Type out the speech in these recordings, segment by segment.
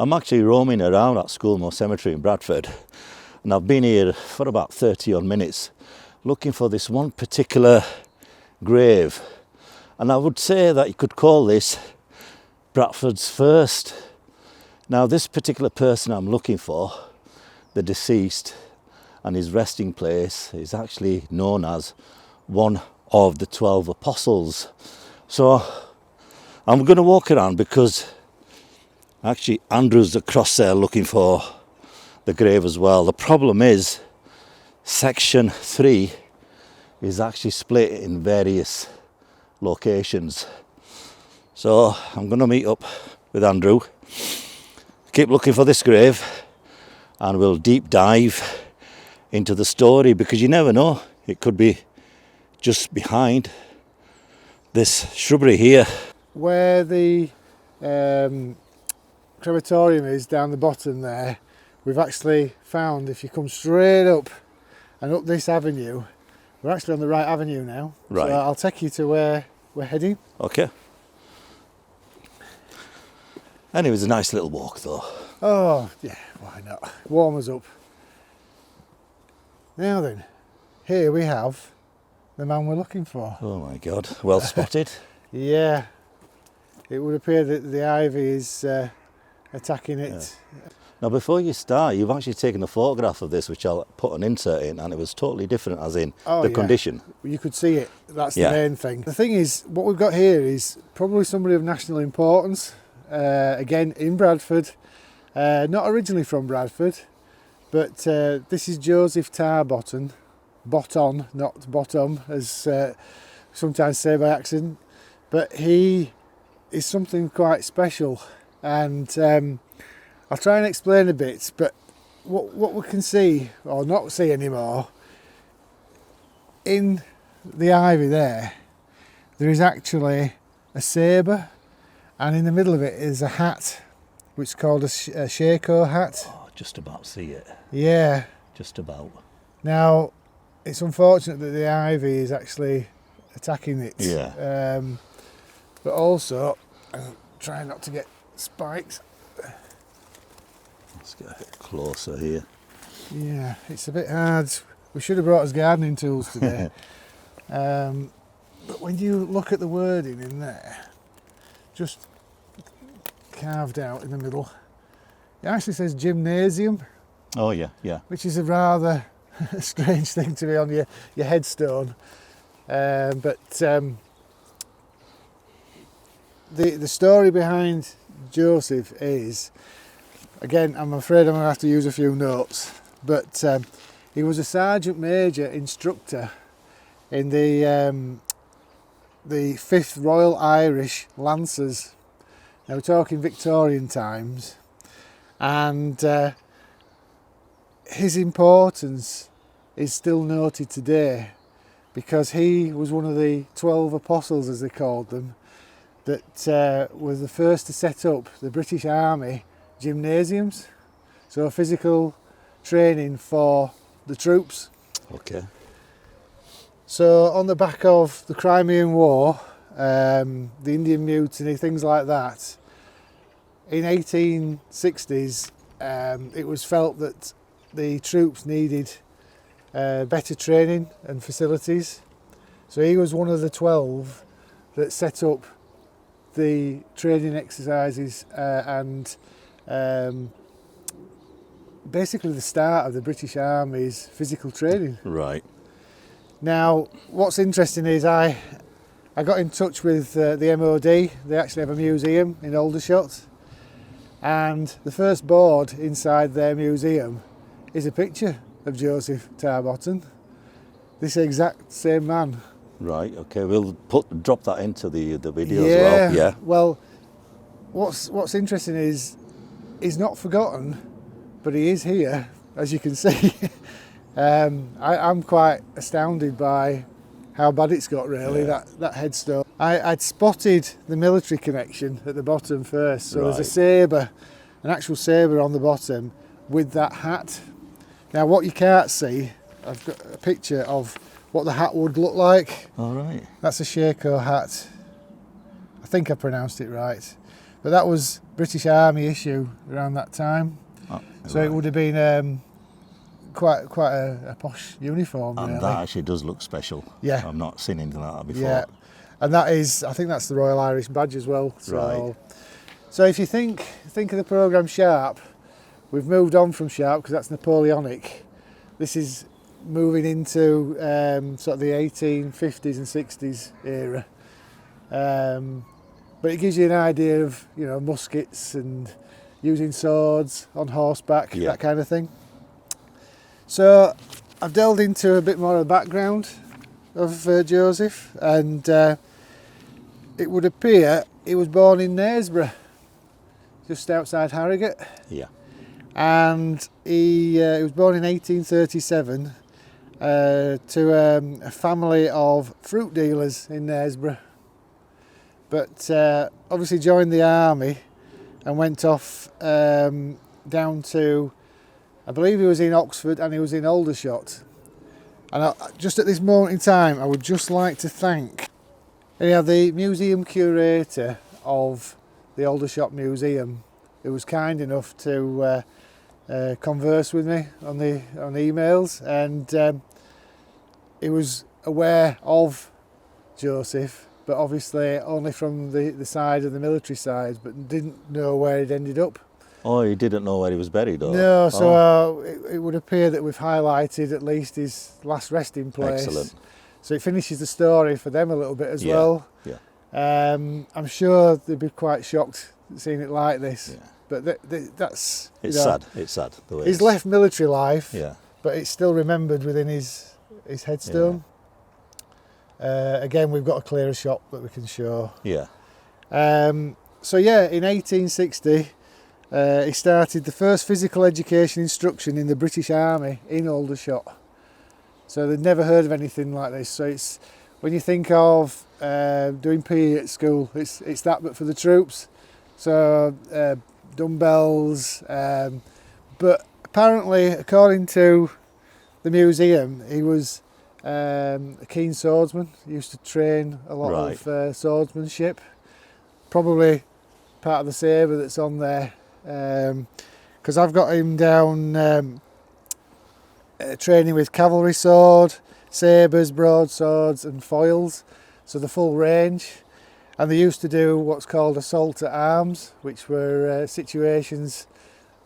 I'm actually roaming around at 𝗏𝗏𝗧𝗏 Cemetery in Bradford, and I've been here for about 30 odd minutes looking for this one particular grave, and I would say that you could call this Bradford's first. Now this particular person I'm looking for, the deceased, and his resting place is actually known as one of the 12 apostles. So I'm going to walk around because actually Andrew's across there looking for the grave as well. The problem is section 3 is actually split in various locations. So I'm going to meet up with Andrew, keep looking for this grave, and we'll deep dive into the story, because you never know, it could be just behind this shrubbery here. Where the crematorium is down the bottom there, we've actually found, if you come straight up and up this avenue, we're actually on the right avenue now. Right. So I'll take you to where we're heading. Okay. Anyway, it was a nice little walk though. Oh, yeah, why not? Warm us up. Now then, here we have the man we're looking for. Oh my God, well spotted. Yeah, it would appear that the ivy is attacking it. Yeah. Now before you start, you've actually taken a photograph of this, which I'll put an insert in, and it was totally different, as in the condition. You could see it, that's the main thing. The thing is, what we've got here is probably somebody of national importance, again in Bradford, not originally from Bradford, but this is Joseph Tarbotton, Botton, not bottom, as sometimes say by accident, but he is something quite special, and I'll try and explain a bit. But what we can see, or not see anymore, in the ivy there is actually a sabre, and in the middle of it is a hat, which is called a 𝗕𝗥𝗘𝗁 hat. Oh, just about see it. Yeah. Just about. Now, it's unfortunate that the ivy is actually attacking it. Yeah. But also, try not to get spikes. Let's get a bit closer here. Yeah, it's a bit hard. We should have brought us gardening tools today. But when you look at the wording in there, just carved out in the middle, it actually says gymnasium. Oh yeah, yeah. Which is a rather strange thing to be on your headstone. But the story behind Joseph is, again, I'm afraid I'm going to have to use a few notes, but he was a Sergeant Major Instructor in the 5th Royal Irish Lancers. Now we're talking Victorian times, and his importance is still noted today because he was one of the 12 apostles, as they called them, that was the first to set up the British Army gymnasiums, so physical training for the troops. Okay. So on the back of the Crimean War, the Indian Mutiny, things like that, in 1860s it was felt that the troops needed better training and facilities. So he was one of the 12 that set up the training exercises and basically the start of the British Army's physical training. Right. Now, what's interesting is I got in touch with the M.O.D. They actually have a museum in Aldershot, and the first board inside their museum is a picture of Joseph Tarbotton, this exact same man. Right. Okay. We'll drop that into the video as well. Yeah. Well, what's interesting is he's not forgotten, but he is here, as you can see. I'm quite astounded by how bad it's got, really, that headstone. I'd spotted the military connection at the bottom first, so there's a sabre, an actual sabre on the bottom with that hat. Now what you can't see, I've got a picture of what the hat would look like. All right. That's a 𝗕𝗥𝗘𝗁 hat. I think I pronounced it right. but that was British Army issue around that time. Oh, so it would have been quite a posh uniform. And really. that actually does look special. Yeah. I've not seen anything like that before. Yeah, and that is, I think that's the Royal Irish badge as well. So, Right. So if you think of the programme Sharp, we've moved on from Sharp because that's Napoleonic. This is moving into sort of the 1850s and 60s era. But it gives you an idea of, you know, muskets and using swords on horseback, Yeah. that kind of thing. So I've delved into a bit more of the background of Joseph, and it would appear he was born in Knaresborough, just outside Harrogate. Yeah. And he was born in 1837 to a family of fruit dealers in Knaresborough. But obviously joined the army and went off down to, I believe he was in Oxford and he was in Aldershot. And just at this moment in time, I would just like to thank the museum curator of the Aldershot Museum, who was kind enough to converse with me on emails, and he was aware of Joseph, but obviously only from the side of the military side, but didn't know where he'd ended up. Oh, you didn't know where he was buried, or? No, so it would appear that we've highlighted at least his last resting place. Excellent. So it finishes the story for them a little bit as Yeah, well. yeah. I'm sure they'd be quite shocked seeing it like this. Yeah. But that's... It's you know, sad. It's sad. The way he's it's- left military life, Yeah. but it's still remembered within his headstone. Again, we've got a clearer shot that we can show. Yeah. So yeah, in 1860, he started the first physical education instruction in the British Army in Aldershot. So they'd never heard of anything like this. So it's, when you think of doing PE at school, it's that, but for the troops. So dumbbells, but apparently, according to the museum, he was a keen swordsman. He used to train a lot of swordsmanship. Probably part of the sabre that's on there, because I've got him down training with cavalry sword, sabres, broadswords and foils, so the full range. And they used to do what's called assault at arms, which were situations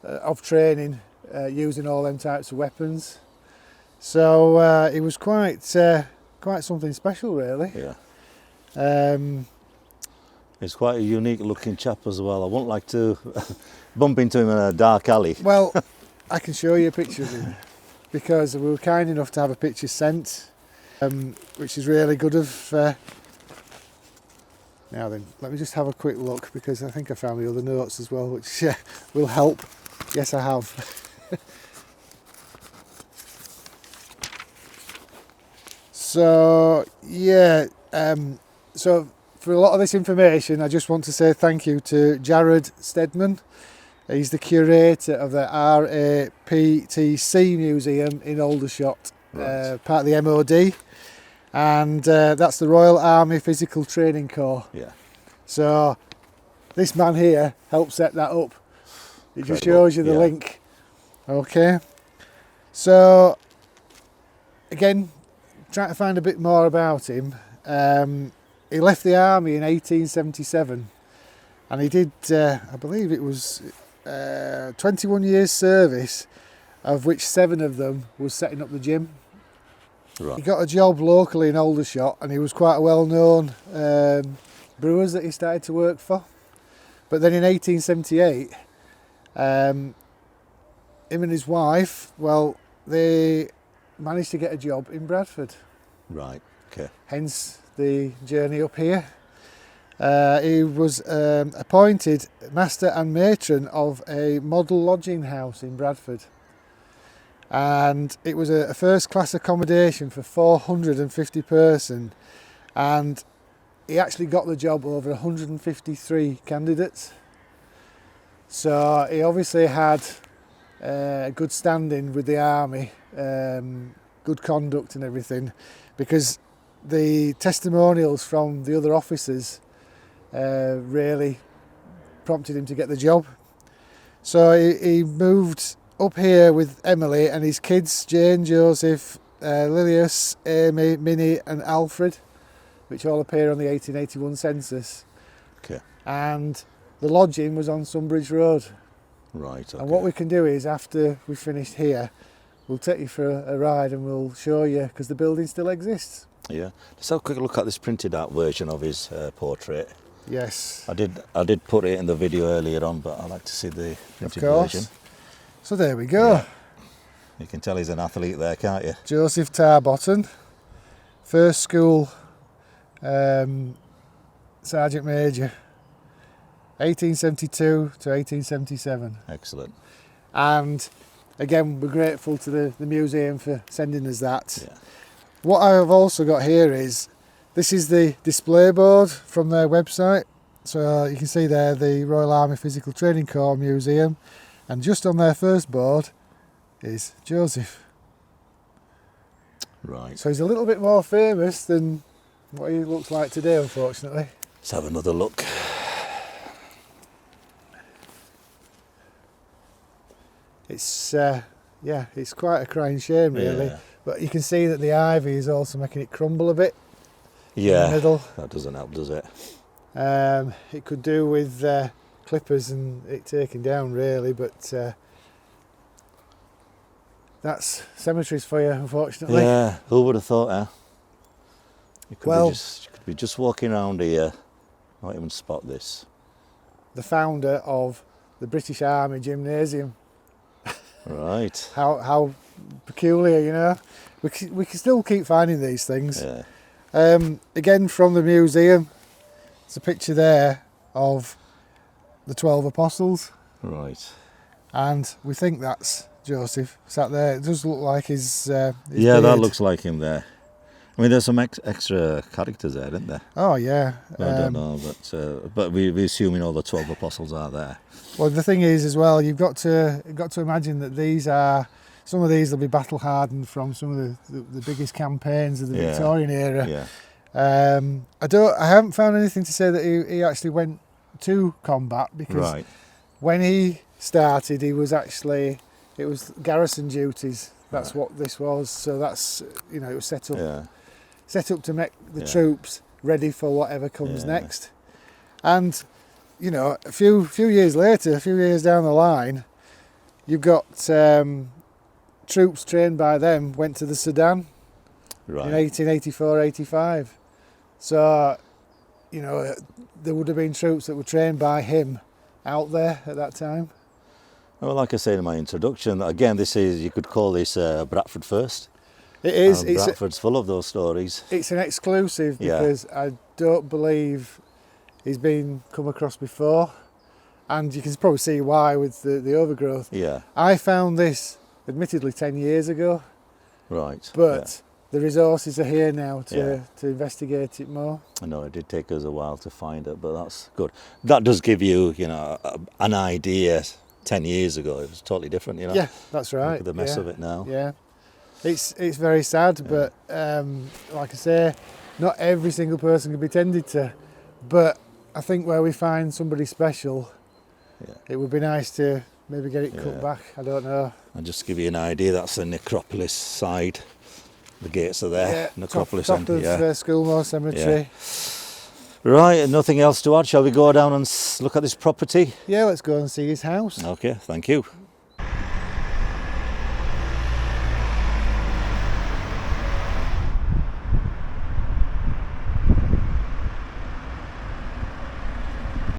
of training using all them types of weapons. So it was quite something special, really. Yeah. He's quite a unique looking chap as well. I wouldn't like to bump into him in a dark alley. Well, I can show you a picture of him, because we were kind enough to have a picture sent, which is really good of... Now then, let me just have a quick look, because I think I found the other notes as well, which will help. Yes, I have. So, yeah, so for a lot of this information, I just want to say thank you to 𝗤𝗔𝗡𝗔. He's the curator of the RAPTC Museum in Aldershot, part of the M.O.D. And that's the Royal Army Physical Training Corps. Yeah. So this man here helped set that up. It just shows you the link. Okay. So again, trying to find a bit more about him. He left the army in 1877, and he did, I believe it was 21 years service, of which 7 of them was setting up the gym. Right. He got a job locally in Aldershot, and he was quite a well-known brewers that he started to work for. But then in 1878, him and his wife, well, they managed to get a job in Bradford. Right, okay. Hence the journey up here. He was appointed master and matron of a model lodging house in Bradford. And it was a first class accommodation for 450 person, and he actually got the job over 153 candidates. So he obviously had good standing with the army, good conduct and everything, because the testimonials from the other officers really prompted him to get the job. So he moved up here with Emily and his kids, Jane, Joseph, Lilius, Amy, Minnie and Alfred, which all appear on the 1881 census. Okay. And the lodging was on Sunbridge Road. Right, okay. And what we can do is, after we've finished here, we'll take you for a ride and we'll show you, because the building still exists. Yeah. Let's have a quick look at this printed out version of his portrait. Yes. I did put it in the video earlier on, but I like to see the printed version. So there we go. Yeah. You can tell he's an athlete there, can't you? Joseph Tarbotton, first school Sergeant Major, 1872 to 1877. Excellent. And again, we're grateful to the museum for sending us that. Yeah. What I have also got here is, this is the display board from their website. So you can see there the Royal Army Physical Training Corps Museum, and just on their first board is Joseph. Right. So he's a little bit more famous than what he looks like today, unfortunately. Let's have another look. It's yeah, it's quite a crying shame, really. Yeah. But you can see that the ivy is also making it crumble a bit. Yeah. In the middle. That doesn't help, does it? It could do with clippers and it taking down, really, but that's cemeteries for you, unfortunately. Yeah. Who would have thought, eh? You could, Well, you could be just walking around here, not even spot this. The founder of the British Army Gymnasium. Right. How peculiar, you know. We can still keep finding these things. Yeah. Again, from the museum, there's a picture there of the 12 apostles. Right. And we think that's Joseph sat there. It does look like his Yeah, beard. that looks like him there. I mean, there's some extra characters there, isn't there? Oh yeah. I don't know, but we're assuming all the 12 apostles are there. Well, the thing is, as well, you've got to imagine that some of these will be battle hardened from some of the biggest campaigns of the Victorian era. Yeah. I haven't found anything to say that he actually went to combat, because when he started, it was garrison duties. That's what this was. So that's, you know, it was set up to make the troops ready for whatever comes next. And you know, a few years later, a few years down the line, you've got troops trained by them went to the Sudan in 1884-85. So, you know, there would have been troops that were trained by him out there at that time. Well, like I said in my introduction, again, you could call this Bradford first. It is. Bradford's full of those stories. It's an exclusive, because I don't believe he's been come across before, and you can probably see why with the overgrowth. Yeah. I found this admittedly 10 years ago. Right. But the resources are here now to investigate it more. I know it did take us a while to find it, but that's good. That does give you, you know, an idea. 10 years ago, it was totally different, you know. Yeah, that's right. Look at the mess of it now. Yeah. It's very sad, but like I say, not every single person can be tended to. But I think where we find somebody special, it would be nice to maybe get it cut back. I don't know. And just to give you an idea, that's the necropolis side. The gates are there. Yeah, necropolis top of 𝗪𝗪𝗔𝗓 Cemetery. Yeah. Right, nothing else to add. Shall we go down and look at this property? Yeah, let's go and see his house. Okay, thank you.